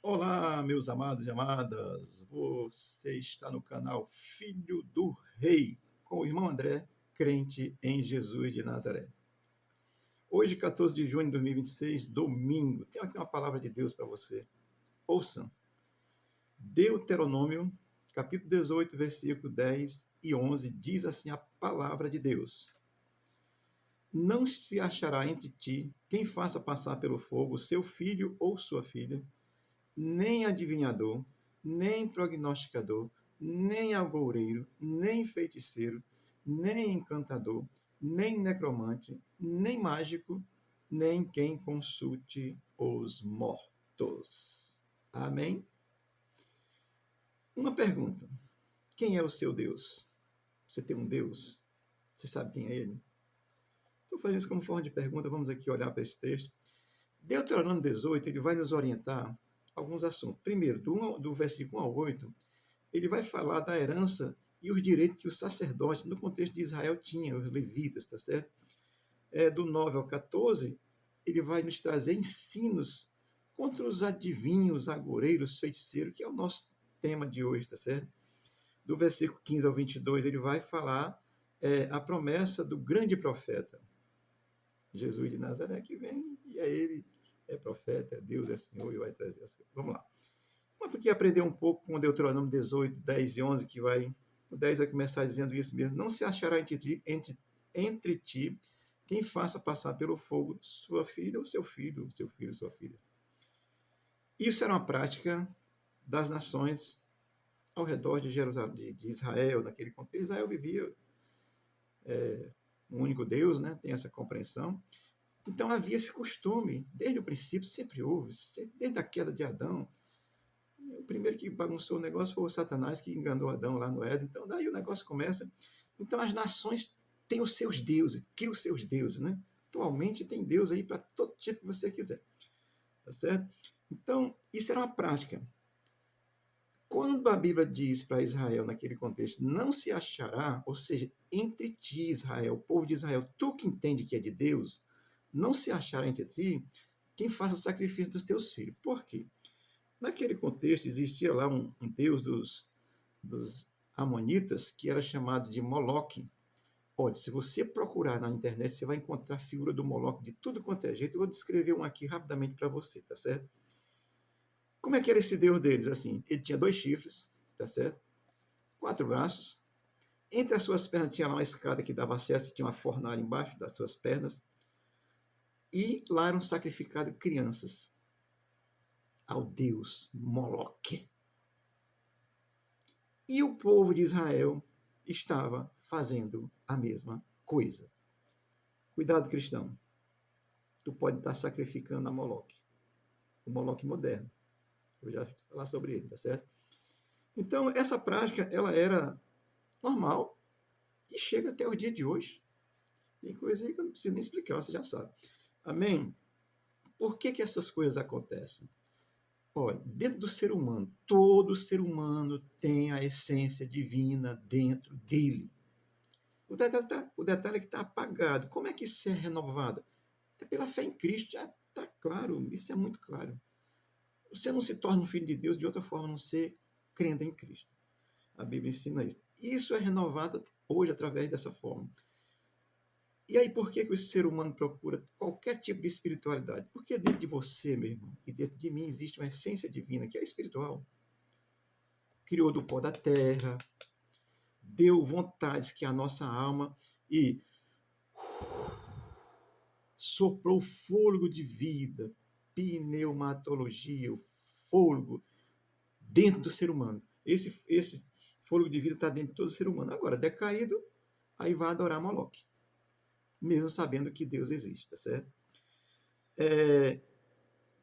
Olá, meus amados e amadas. Você está no canal Filho do Rei, com o irmão André, crente em Jesus de Nazaré. Hoje, 14 de junho de 2026, domingo, tenho aqui uma palavra de Deus para você. Ouçam. Deuteronômio, capítulo 18, versículo 10 e 11, diz assim a palavra de Deus: Não se achará entre ti quem faça passar pelo fogo seu filho ou sua filha, nem adivinhador, nem prognosticador, nem agoureiro, nem feiticeiro, nem encantador, nem necromante, nem mágico, nem quem consulte os mortos. Amém? Uma pergunta: quem é o seu Deus? Você tem um Deus? Você sabe quem é ele? Estou fazendo isso como forma de pergunta, vamos aqui olhar para esse texto. Deuteronômio 18, ele vai nos orientar alguns assuntos. Primeiro, do versículo 1 ao 8, ele vai falar da herança e os direitos que os sacerdotes, no contexto de Israel, tinham, os levitas, tá certo? Do 9 ao 14, ele vai nos trazer ensinos contra os adivinhos, agoureiros, feiticeiros, que é o nosso tema de hoje, tá certo? Do versículo 15 ao 22, ele vai falar a promessa do grande profeta, Jesus de Nazaré, que vem, e é ele, é profeta, é Deus, é Senhor, e vai trazer as coisas. Vamos lá. Vamos aqui aprender um pouco com Deuteronômio 18, 10 e 11, que vai, o 10 vai começar dizendo isso mesmo. Não se achará entre ti quem faça passar pelo fogo sua filha ou seu filho, sua filha. Isso era uma prática das nações ao redor de Jerusalém, de Israel, naquele contexto. Israel vivia um único Deus, né? Tem essa compreensão. Então havia esse costume, desde o princípio, sempre houve, desde a queda de Adão. O primeiro que bagunçou o negócio foi o Satanás, que enganou Adão lá no Éden. Então daí o negócio começa. Então as nações têm os seus deuses, criam os seus deuses, né? Atualmente tem Deus aí para todo tipo que você quiser, tá certo? Então isso era uma prática. Quando a Bíblia diz para Israel, naquele contexto, não se achará, ou seja, entre ti, Israel, o povo de Israel, tu que entende que é de Deus, não se achará entre ti quem faça sacrifício dos teus filhos. Por quê? Naquele contexto, existia lá um deus dos amonitas, que era chamado de Moloque. Olha, se você procurar na internet, você vai encontrar a figura do Moloque de tudo quanto é jeito. Eu vou descrever um aqui rapidamente para você, tá certo? Como é que era esse deus deles? Assim, ele tinha 2 chifres, tá certo? 4 braços. Entre as suas pernas tinha lá uma escada que dava acesso, e tinha uma fornalha embaixo das suas pernas. E lá eram sacrificadas crianças ao deus Moloque. E o povo de Israel estava fazendo a mesma coisa. Cuidado, cristão. Tu pode estar sacrificando a Moloque. O Moloque moderno. Eu já vou falar sobre ele, tá certo? Então, essa prática, ela era normal e chega até o dia de hoje. Tem coisa aí que eu não preciso nem explicar, você já sabe. Amém? Por que essas coisas acontecem? Olha, dentro do ser humano, todo ser humano tem a essência divina dentro dele. O detalhe é que está apagado. Como é que isso é renovado? É pela fé em Cristo, já está claro, isso é muito claro. Você não se torna um filho de Deus de outra forma, a não ser crendo em Cristo. A Bíblia ensina isso. Isso é renovado hoje através dessa forma. E aí, por que o ser humano procura qualquer tipo de espiritualidade? Porque dentro de você, meu irmão, e dentro de mim existe uma essência divina que é espiritual. Criou do pó da terra, deu vontades que a nossa alma e soprou fôlego de vida, pneumatologia, o fôlego dentro do ser humano. Esse fôlego de vida está dentro de todo ser humano. Agora, decaído, aí vai adorar Moloque, mesmo sabendo que Deus existe, tá certo?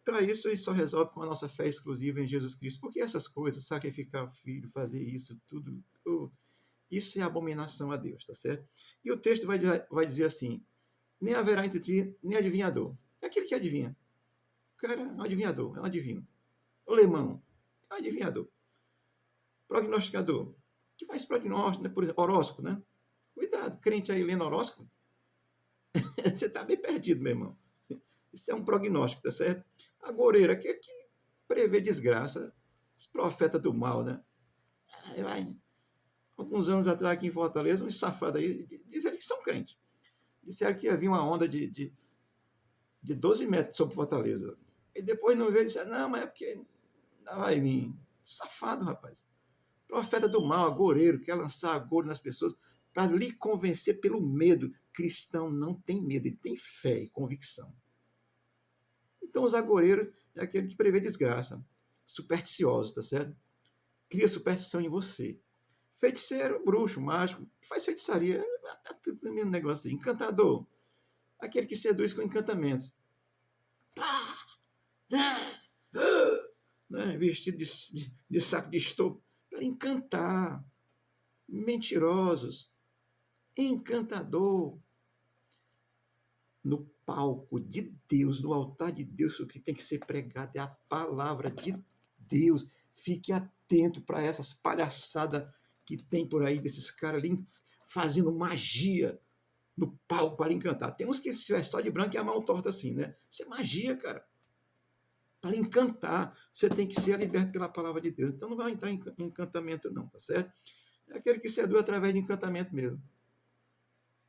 Para isso, ele só resolve com a nossa fé exclusiva em Jesus Cristo. Porque essas coisas, sacrificar filho, fazer isso, tudo, isso é abominação a Deus, tá certo? E o texto vai dizer assim: nem haverá entre ti nem adivinhador. É aquele que adivinha. O cara é um adivinhador, é um adivinho. O lemão é um adivinhador. Prognosticador, que faz prognóstico, né? Por exemplo, horóscopo, né? Cuidado, crente aí lendo horóscopo, você está bem perdido, meu irmão. Isso é um prognóstico, tá certo? Agoureiro, aquele que prever desgraça. Os profetas do mal, né? Alguns anos atrás, aqui em Fortaleza, uns safados aí disseram que são crentes. Disseram que havia uma onda de 12 metros sobre Fortaleza. E depois não veio e disse, não, mas é porque não vai vir. Safado, rapaz. Profeta do mal, agoureiro, quer lançar agouro nas pessoas para lhe convencer pelo medo. Cristão não tem medo, ele tem fé e convicção. Então, os agoureiros é aquele que prevê desgraça. Supersticioso, tá certo? Cria superstição em você. Feiticeiro, bruxo, mágico, faz feitiçaria, tá tudo no mesmo negócio assim. Encantador, aquele que seduz com encantamentos. Né? Vestido de saco de estopo, para encantar. Mentirosos. Encantador. No palco de Deus, no altar de Deus, o que tem que ser pregado é a palavra de Deus. Fique atento para essas palhaçadas que tem por aí desses caras ali fazendo magia no palco para encantar. Tem uns que se vestem só de branco e a mão torta assim, né? Isso é magia, cara. Para encantar, você tem que ser liberto pela palavra de Deus. Então não vai entrar em encantamento não, tá certo? É aquele que seduz através de encantamento mesmo.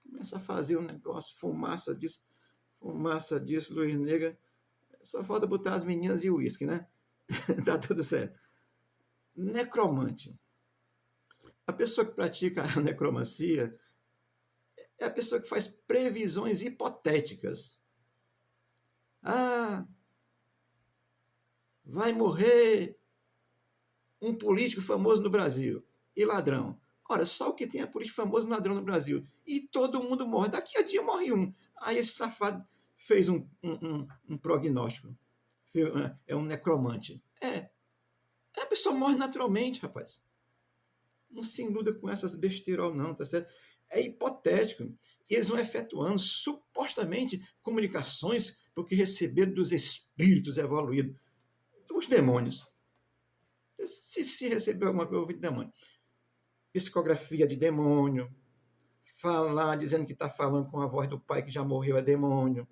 Começa a fazer um negócio, fumaça disso, luz negra. Só falta botar as meninas e o uísque, né? Tá tudo certo. Necromante. A pessoa que pratica a necromancia é a pessoa que faz previsões hipotéticas. Ah, vai morrer um político famoso no Brasil e ladrão. Ora, só o que tem é político famoso e ladrão no Brasil. E todo mundo morre. Daqui a dia morre um. Aí esse safado fez um prognóstico. É um necromante. A pessoa morre naturalmente, rapaz. Não se iluda com essas besteiras, não, tá certo? É hipotético. E eles vão efetuando, supostamente, comunicações porque receberam dos espíritos evoluídos, dos demônios. Se recebeu alguma coisa de demônio. Psicografia de demônio. Falar dizendo que está falando com a voz do pai que já morreu é demônio.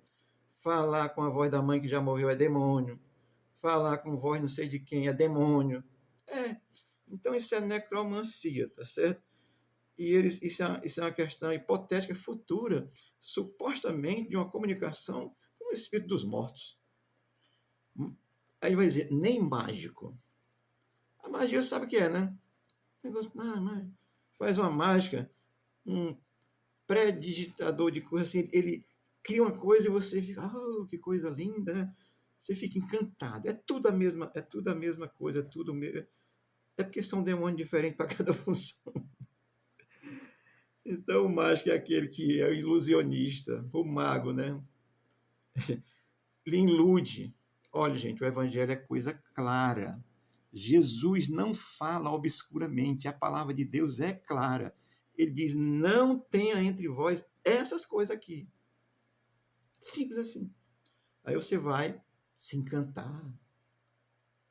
Falar com a voz da mãe que já morreu é demônio. Falar com voz não sei de quem é demônio. Então isso é necromancia, tá certo? E isso é uma questão hipotética futura, supostamente de uma comunicação com o espírito dos mortos. Aí vai dizer, nem mágico. A magia sabe o que é, né? Negócio, faz uma mágica, um pré-digitador de coisa assim, ele cria uma coisa e você fica, oh, que coisa linda, né? Você fica encantado. É tudo a mesma coisa, é tudo mesmo. É porque são demônios diferentes para cada função. Então, o mágico é aquele que é o ilusionista, o mago, né? Lhe ilude. Olha, gente, o evangelho é coisa clara. Jesus não fala obscuramente, a palavra de Deus é clara. Ele diz, não tenha entre vós essas coisas aqui. Simples assim. Aí você vai se encantar.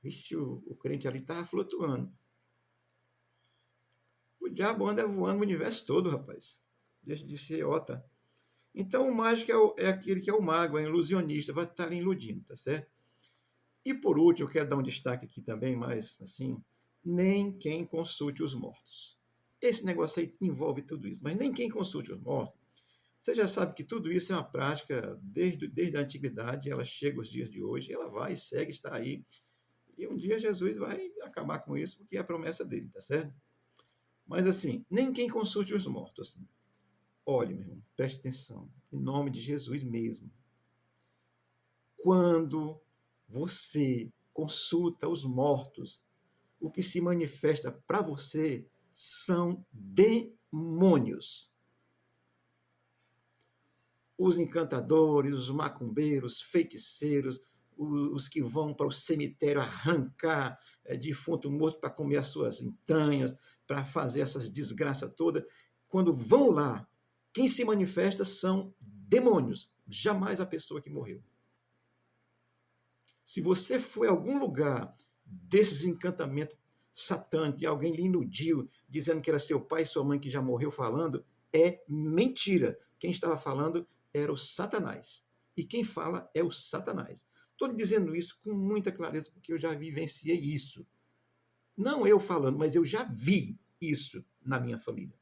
Vixe, o crente ali estava flutuando. O diabo anda voando no universo todo, rapaz. Deixa de ser ota. Então, o mágico é aquele que é o mago, é o ilusionista, vai estar iludindo, tá certo? E, por último, eu quero dar um destaque aqui também, mas, assim, nem quem consulte os mortos. Esse negócio aí envolve tudo isso, mas nem quem consulte os mortos. Você já sabe que tudo isso é uma prática desde a antiguidade, ela chega aos dias de hoje, ela vai, segue, está aí. E um dia Jesus vai acabar com isso, porque é a promessa dele, tá certo? Mas, assim, nem quem consulte os mortos, assim. Olhe, meu irmão, preste atenção, em nome de Jesus mesmo. Quando você consulta os mortos, o que se manifesta para você são demônios. Os encantadores, os macumbeiros, feiticeiros, os que vão para o cemitério arrancar defunto morto para comer as suas entranhas, para fazer essas desgraças todas, quando vão lá, quem se manifesta são demônios, jamais a pessoa que morreu. Se você foi a algum lugar desses encantamentos satânicos e alguém lhe iludiu, dizendo que era seu pai e sua mãe que já morreu falando, é mentira. Quem estava falando era o Satanás. E quem fala é o Satanás. Estou dizendo isso com muita clareza, porque eu já vivenciei isso. Não eu falando, mas eu já vi isso na minha família.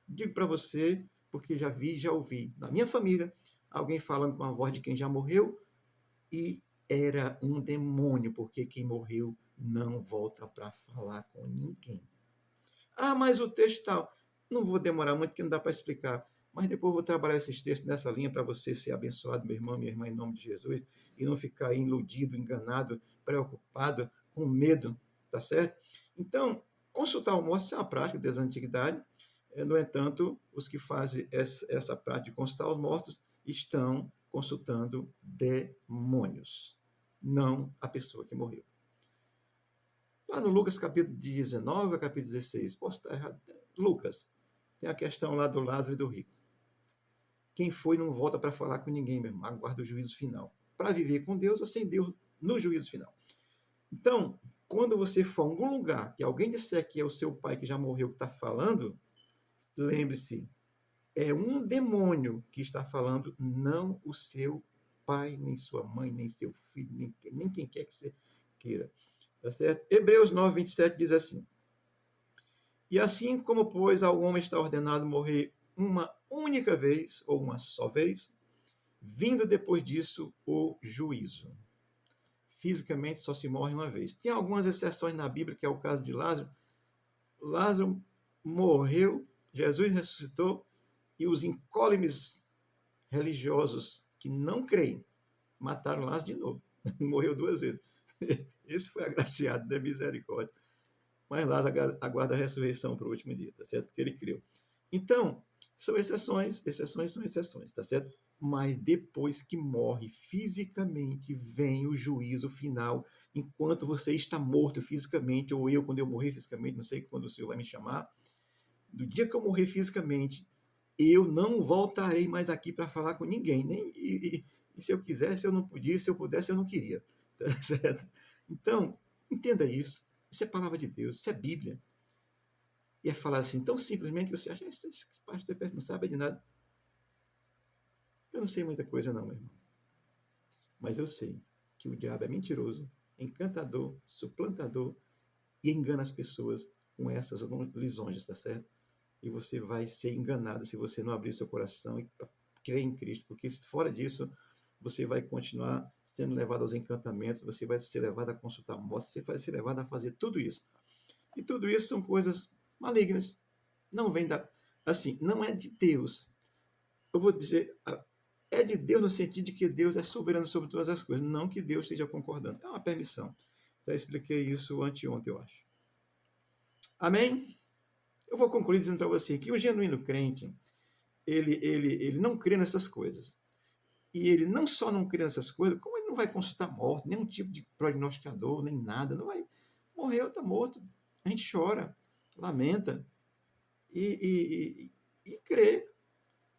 Digo para você, porque já vi, já ouvi. Na minha família, alguém falando com a voz de quem já morreu e era um demônio, porque quem morreu não volta para falar com ninguém. Ah, mas o texto tal. Não vou demorar muito, porque não dá para explicar. Mas depois vou trabalhar esses textos nessa linha para você ser abençoado, meu irmão, minha irmã, em nome de Jesus, e não ficar iludido, enganado, preocupado, com medo, tá certo? Então, consultar o morto é uma prática desde a antiguidade. No entanto, os que fazem essa prática de consultar os mortos estão consultando demônios, não a pessoa que morreu. Lá no Lucas capítulo 19, capítulo 16, posso estar errado. Lucas, tem a questão lá do Lázaro e do rico. Quem foi não volta para falar com ninguém mesmo, aguarda o juízo final. Para viver com Deus ou sem Deus no juízo final. Então, quando você for a algum lugar que alguém disser que é o seu pai que já morreu que está falando, lembre-se, é um demônio que está falando, não o seu pai, nem sua mãe, nem seu filho, nem quem quer que você queira. Tá certo? Hebreus 9, 27 diz assim: E assim como, pois, ao homem está ordenado morrer uma única vez, ou uma só vez, vindo depois disso o juízo. Fisicamente só se morre uma vez. Tem algumas exceções na Bíblia, que é o caso de Lázaro. Lázaro morreu, Jesus ressuscitou, e os incólumes religiosos que não creem mataram Lázaro de novo. Morreu 2 vezes. Esse foi agraciado da misericórdia. Mas Lázaro aguarda a ressurreição para o último dia, tá certo? Porque ele creu. Então, são exceções são exceções, tá certo? Mas depois que morre fisicamente, vem o juízo final. Enquanto você está morto fisicamente, ou eu, quando eu morrer fisicamente, não sei quando o Senhor vai me chamar, do dia que eu morrer fisicamente, eu não voltarei mais aqui para falar com ninguém. E se eu quisesse, eu não podia, se eu pudesse, eu não queria. Tá certo? Então, entenda isso. Isso é palavra de Deus, isso é Bíblia. E é falar assim, tão simplesmente que você acha, esse pastor não sabe de nada. Eu não sei muita coisa não, meu irmão. Mas eu sei que o diabo é mentiroso, encantador, suplantador e engana as pessoas com essas lisonjas, tá certo? E você vai ser enganado se você não abrir seu coração e crer em Cristo, porque fora disso, você vai continuar sendo levado aos encantamentos, você vai ser levado a consultar mortos, você vai ser levado a fazer tudo isso. E tudo isso são coisas malignas. Não vem da... Assim, não é de Deus. Eu vou dizer, é de Deus no sentido de que Deus é soberano sobre todas as coisas, não que Deus esteja concordando. É uma permissão. Já expliquei isso anteontem, eu acho. Amém? Eu vou concluir dizendo para você que o genuíno crente, ele não crê nessas coisas. E ele não só não crê nessas coisas, como ele não vai consultar morte, nenhum tipo de prognosticador, nem nada. Não vai. Morreu, está morto. A gente chora, lamenta e crê.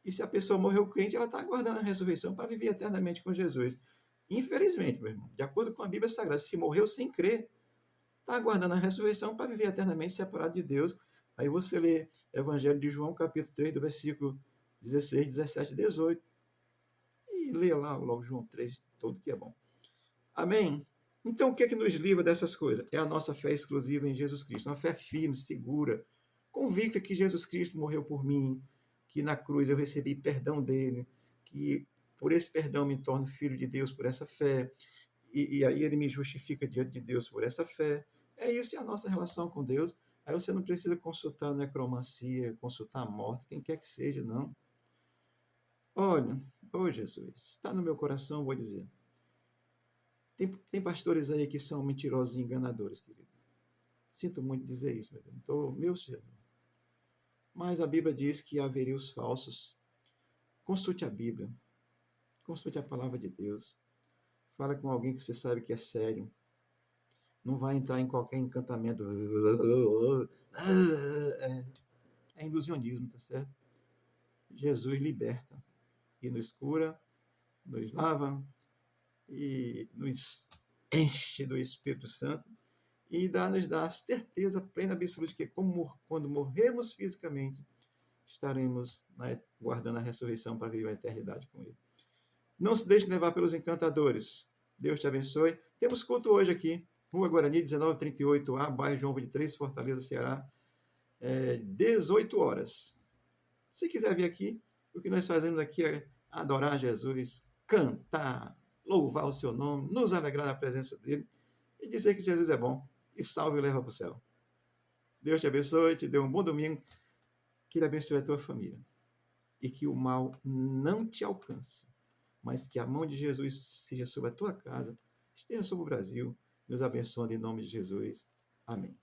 E se a pessoa morreu crente, ela está aguardando a ressurreição para viver eternamente com Jesus. Infelizmente, meu irmão, de acordo com a Bíblia Sagrada, se morreu sem crer, está aguardando a ressurreição para viver eternamente separado de Deus. Aí você lê Evangelho de João, capítulo 3, do versículo 16, 17 e 18. E lê lá logo João 3, todo que é bom. Amém? Então, o que é que nos livra dessas coisas? É a nossa fé exclusiva em Jesus Cristo. Uma fé firme, segura, convicta que Jesus Cristo morreu por mim, que na cruz eu recebi perdão dele, que por esse perdão me torno filho de Deus por essa fé, e aí ele me justifica diante de Deus por essa fé. É isso, é a nossa relação com Deus. Aí você não precisa consultar a necromancia, consultar a morte, quem quer que seja, não. Olha, Jesus, está no meu coração, vou dizer. Tem pastores aí que são mentirosos e enganadores, querido. Sinto muito dizer isso, meu Senhor. Mas a Bíblia diz que haveria os falsos. Consulte a Bíblia. Consulte a palavra de Deus. Fala com alguém que você sabe que é sério. Não vai entrar em qualquer encantamento. É ilusionismo, tá certo? Jesus liberta e nos cura, nos lava e nos enche do Espírito Santo e nos dá a certeza plena, absoluta de que quando morremos fisicamente, estaremos guardando a ressurreição para viver a eternidade com Ele. Não se deixe levar pelos encantadores. Deus te abençoe. Temos culto hoje aqui, Rua Guarani, 1938A, bairro João 23, Fortaleza, Ceará, 18 horas. Se quiser vir aqui, o que nós fazemos aqui é adorar Jesus, cantar, louvar o seu nome, nos alegrar na presença dele e dizer que Jesus é bom e salve e leva para o céu. Deus te abençoe, te dê um bom domingo, que ele abençoe a tua família e que o mal não te alcance, mas que a mão de Jesus seja sobre a tua casa, esteja sobre o Brasil, nos abençoando em nome de Jesus. Amém.